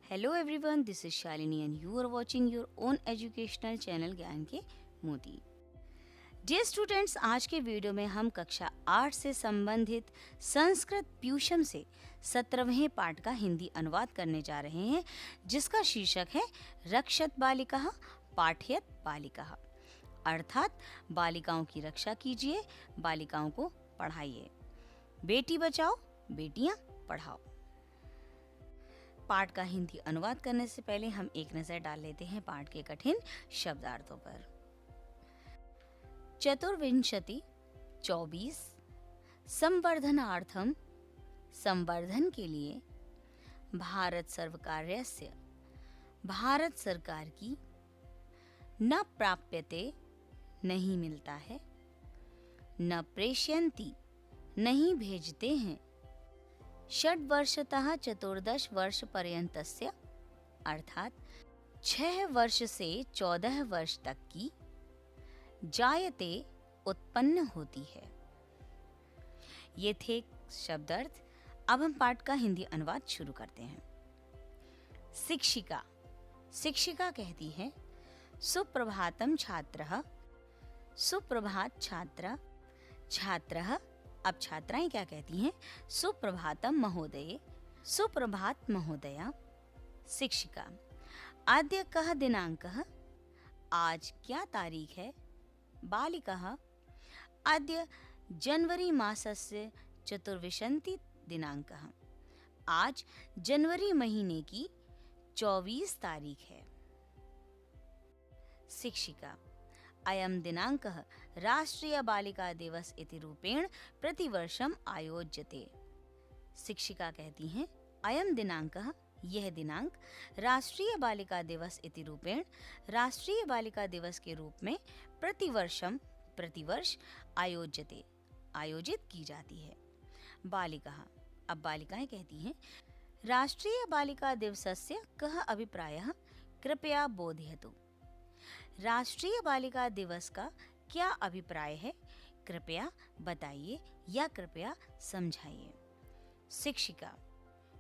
Hello everyone, this is Shalini and you are watching your own educational channel ज्ञान के मोती। Dear students, आज के वीडियो में हम कक्षा 8 से संबंधित संस्कृत प्यूषम से 17वें पाठ का हिंदी अनुवाद करने जा रहे हैं, जिसका शीर्षक है रक्षत बालिकाः पाठयत बालिकाः, अर्थात बालिकाओं की रक्षा कीजिए, बालिकाओं को पढ़ाइए। बेटी बचाओ, बेटियां पढ़ाओ। पाठ का हिंदी अनुवाद करने से पहले हम एक नजर डाल लेते हैं पाठ के कठिन शब्दार्थों पर। चतुर्विंशति 24 संवर्धनार्थम संवर्धन के लिए भारत सर्वकारस्य भारत सरकार की न प्राप्यते नहीं मिलता है, न प्रेषयन्ति नहीं भेजते हैं, षड्वर्षतः 14 वर्ष पर्यंतस्य अर्थात 6 वर्ष से 14 वर्ष तक की जायते उत्पन्न होती है। ये थे शब्दार्थ। अब हम पाठ का हिंदी अनुवाद शुरू करते हैं। शिक्षिका शिक्षिका कहती है सुप्रभातम छात्रः, सुप्रभात छात्र, छात्रः। अब छात्राएं क्या कहती हैं? सुप्रभातम महोदये, सुप्रभात महोदया। शिक्षिका अद्य कः दिनांकः, आज क्या तारीख है? बालिकाः अद्य जनवरी मासस्य चतुर्विंशति दिनांकः, आज जनवरी महीने की 24 तारीख है। शिक्षिका अयं दिनांकः राष्ट्रीय बालिका दिवस इति रूपेण प्रतिवर्षम आयोज्यते। शिक्षिका कहती हैं अयं दिनांकः, यह दिनांक राष्ट्रीय बालिका दिवस इति रूपेण राष्ट्रीय बालिका दिवस के रूप में प्रतिवर्षम प्रतिवर्ष आयोज्यते आयोजित की जाती है। बालिकाः अब बालिकाएं कहती हैं राष्ट्रीय बालिका दिवसस्य कः अभिप्रायः कृपया बोधयतु। राष्ट्रीय बालिका दिवस का क्या अभिप्राय है, कृपया बताइए या कृपया समझाइए। शिक्षिका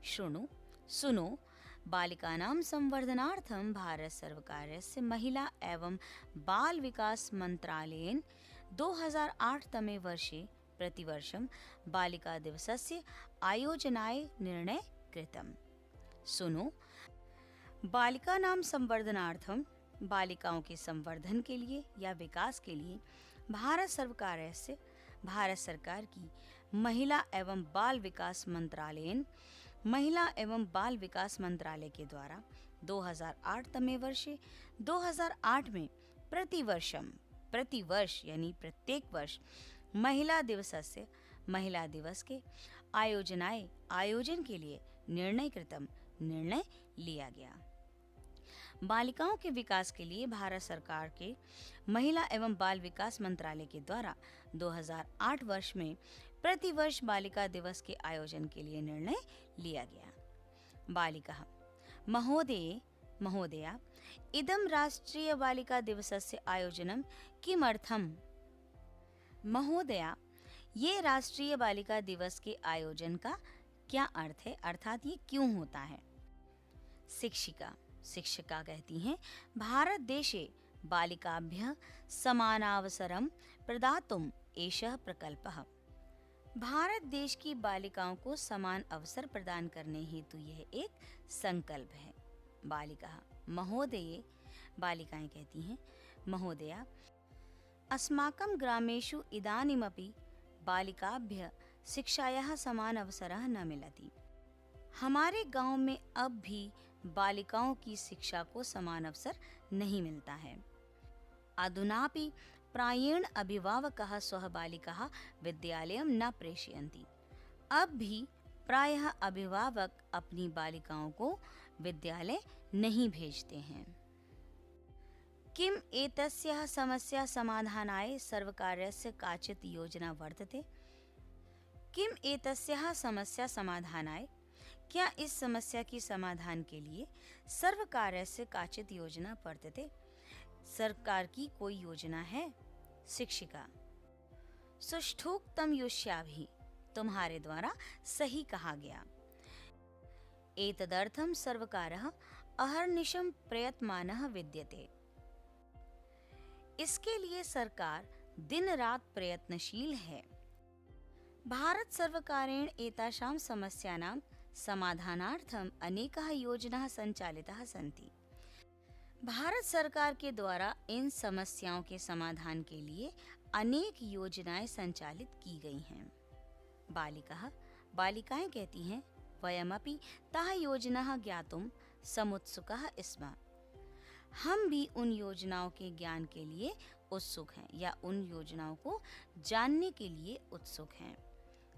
शृणु सुनो, बालिकानां संवर्धनार्थं भारत सर्वकारस्य महिला एवं बाल विकास मंत्रालयेन 2008 तमे वर्षे प्रतिवर्षं बालिका दिवसस्य आयोजनाय निर्णय कृतम्। सुनो, बालिकानां संवर्धनार्थं बालिकाओं के संवर्धन के लिए या विकास के लिए भारत सरकार की महिला एवं बाल विकास मंत्रालयन महिला एवं बाल विकास मंत्रालय के द्वारा 2008 तमे वर्षे 2008 में प्रतिवर्ष यानी प्रत्येक वर्ष महिला दिवस के आयोजन के लिए निर्णय लिया गया। बालिकाओं के विकास के लिए भारत सरकार के महिला एवं बाल विकास मंत्रालय के द्वारा 2008 वर्ष में प्रतिवर्ष बालिका दिवस के आयोजन के लिए निर्णय लिया गया। बालिकाः महोदया इदं राष्ट्रीय बालिका दिवसस्य आयोजनं किमर्थम्? महोदया, ये राष्ट्रीय बालिका दिवस के आयोजन का क्या अर्थ है, अर्थात ये क्यों होता है? शिक्षिका कहती हैं भारत देशे बालिकाभ्यः समानावसरं प्रदातुम् एषः प्रकल्पः। भारत देश की बालिकाओं को समान अवसर प्रदान करने हेतु यह एक संकल्प है। बालिकाः महोदये, बालिकाएं कहती हैं महोदया अस्माकं ग्रामेषु इदानीमपि बालिकाभ्यः शिक्षायाः समान अवसरः न मिलति। हमारे गांव में अब भी बालिकाओं की शिक्षा को समान अवसर नहीं मिलता है। अधुनापि प्रायेण अभिभावकः स्वः बालिकाः विद्यालयं न प्रेषयन्ति। अब भी प्रायः अभिभावक अपनी बालिकाओं को विद्यालय नहीं भेजते हैं। किम एतस्याः समस्या समाधानाय सर्वकारस्य काचित् योजना वर्तते? किम एतस्याः समस्या समाधानाय, क्या इस समस्या की समाधान के लिए सर्वकारस्य काचित् योजना वर्तते, सरकार की कोई योजना है? शिक्षिका सुष्ठुक्तम युष्याभिः, तुम्हारे द्वारा सही कहा गया। एतदर्थं सर्वकारः अहर्निशं प्रयत्नमानः विद्यते। इसके लिए सरकार दिन रात प्रयत्नशील है। भारत सर्वकारेण एतासां समस्यानां समाधानार्थम अनेकाः योजनाः संचालिताः सन्ति। भारत सरकार के द्वारा इन समस्याओं के समाधान के लिए अनेक योजनाएं संचालित की गई हैं। बालिकाएं कहती हैं, वयमपि ताः योजनाः ज्ञातुं समुत्सुकाः स्मः। हम भी उन योजनाओं के ज्ञान के लिए उत्सुक हैं या उन योजनाओं को जानने के लिए उत्सुक हैं।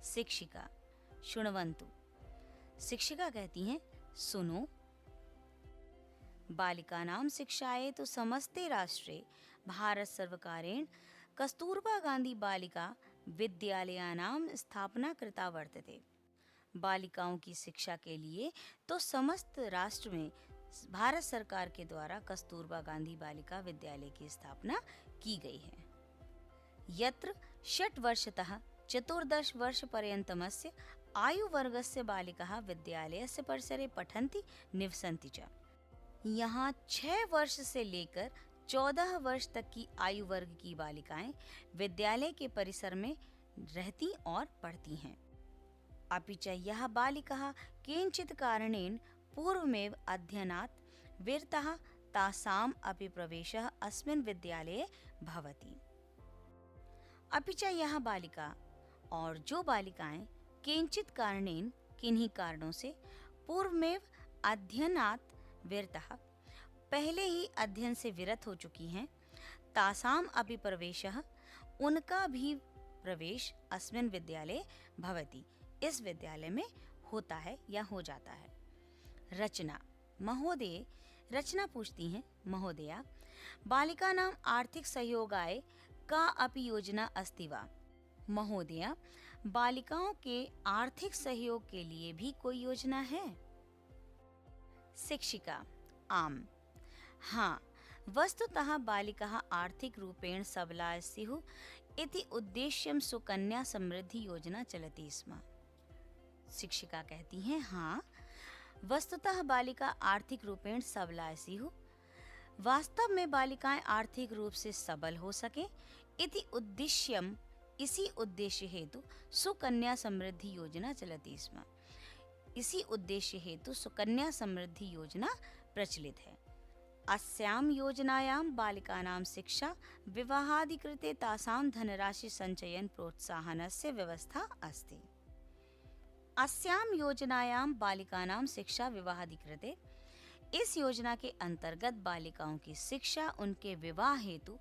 शिक्षिका शृण्वन्तु। शिक्षिका कहती हैं, सुनो। बालिकानां शिक्षायै तु समस्ते राष्ट्रे भारत सर्वकारेण कस्तूरबा गांधी बालिका विद्यालयानां स्थापना कृता वर्तते। बालिकाओं की शिक्षा के लिए तो समस्त राष्ट्र में भारत सरकार के द्वारा कस्तूरबा गांधी बालिका विद्यालय की स्थापना की गई है। यत्र 6 वर्षतः 14 वर्षपर्यन्तमस्य आयुवर्गस्य बालिकाः विद्यालयस्य परिसरे पठन्ति निवसन्ति च। यहाँ 6 वर्ष से लेकर 14 वर्ष तक की आयु वर्ग की बालिकाएं विद्यालय के परिसर में रहती और पढ़ती हैं। अपि च यः बालिकाः केनचित् कारणेन पूर्वमेव अध्ययनात् विरताः तासाम् अपि प्रवेशः अस्मिन् विद्यालये भवति। अपि च यः बालिका और जो बालिकाएं केनचित् कारणेन किन्हीं कारणों से पूर्वमेव अध्ययनात् विरताः पहले ही अध्ययन से विरत हो चुकी हैं, तासाम अपि प्रवेशः उनका भी प्रवेश अस्मिन् विद्यालये भवति इस विद्यालय में होता है या हो जाता है। रचना महोदय रचना पूछती हैं, महोदया बालिकानां आर्थिक सहयोगाय का अपि योजना अस्ति वा? महोदया बालिकाओं के आर्थिक सहयोग के लिए भी कोई योजना है? शिक्षिका आम हाँ, वस्तुतः बालिकाः आर्थिक रूपेण सबलाः स्युः इति उद्देश्यं सुकन्या समृद्धि योजना चलति स्म। शिक्षिका कहती हैं, हाँ, वस्तुतः बालिका आर्थिक रूपेण सबला स्युः, वास्तव में बालिकाएं आर्थिक रूप से सबल हो सके इति उद्देश्यम इसी उद्देश्य हेतु सुकन्या समृद्धि योजना चलती स्म। इसी उद्देश्य हेतु सुकन्या समृद्धि योजना प्रचलित है। अस्यां योजनायां बालिकानां शिक्षा विवाहादि कृते तासां धनराशि संचयन प्रोत्साहनस्य व्यवस्था अस्ति। अस्यां योजनायां बालिकानां शिक्षा विवाहादि कृते इस योजना के अंतर्गत बालिकाओं की शिक्षा उनके विवाह हेतु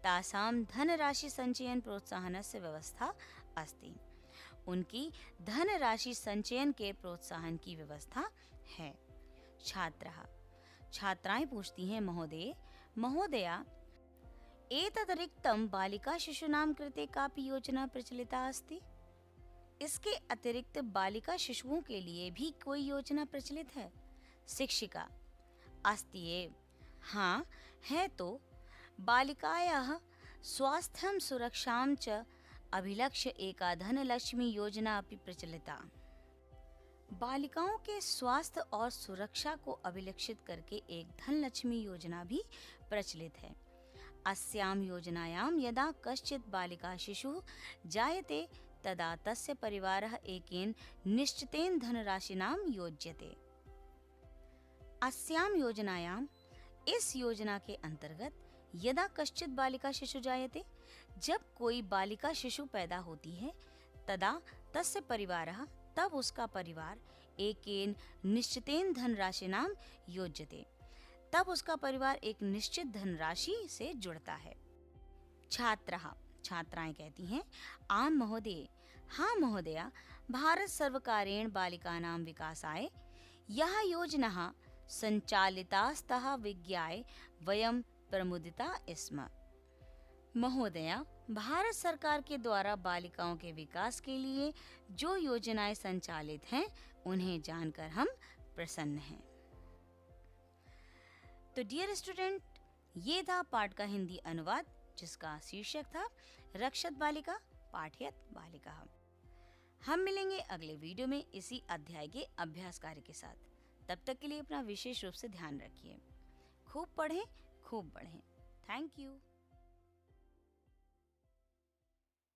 तासां धनराशि संचयन प्रोत्साहनस्य व्यवस्था अस्ति। उनकी धनराशि संचयन के प्रोत्साहन की व्यवस्था है। छात्राएं पूछती हैं, महोदया एतदतिरिक्तं बालिका शिशूनां कृते कापि योजना प्रचलिता अस्ति? इसके अतिरिक्त बालिका शिशुओं के लिए भी कोई योजना प्रचलित है? शिक्षिका अस्ति एव, हाँ है तो। बालिकायाः स्वास्थ्यं सुरक्षां च अभिलक्ष्य एका धनलक्ष्मी योजना अपि प्रचलिता। बालिकाओं के स्वास्थ्य और सुरक्षा को अभिलक्षित करके एक धनलक्ष्मी योजना भी प्रचलित है। अस्यां योजनायां यदा कश्चित् बालिका शिशुः जायते तदा तस्य परिवारः एकेन निश्चितेन धनराशिनां योज्यते। अस्यां योजनायां इस योजना के अंतर्गत यदा कश्चित् बालिका शिशु जायते, जब कोई बालिका शिशु पैदा होती है, तदा तस्य परिवारः तब उसका परिवार एकेन निश्चितेन धनराशिनां योज्यते, तब उसका परिवार एक निश्चित धनराशि से जुड़ता है। छात्राएं कहती हैं, आम महोदय, हाँ महोदया, भारत सर्वकारेण बालिकानां विकासाय यह योजना संचालितास्तः विज्ञाय वयं प्रमुदिता स्म। महोदया, भारत सरकार के द्वारा बालिकाओं के विकास के लिए जो योजनाएं संचालित हैं, उन्हें जानकर हम प्रसन्न हैं। तो डियर स्टूडेंट, ये था पाठ का हिंदी अनुवाद जिसका शीर्षक था रक्षत बालिका पाठयत बालिका। हम मिलेंगे अगले वीडियो में इसी अध्याय के अभ्यास कार्य के साथ। तब तक के लिए अपना विशेष रूप से ध्यान रखिए। खूब पढ़ें, खूब बढ़ें। Thank you.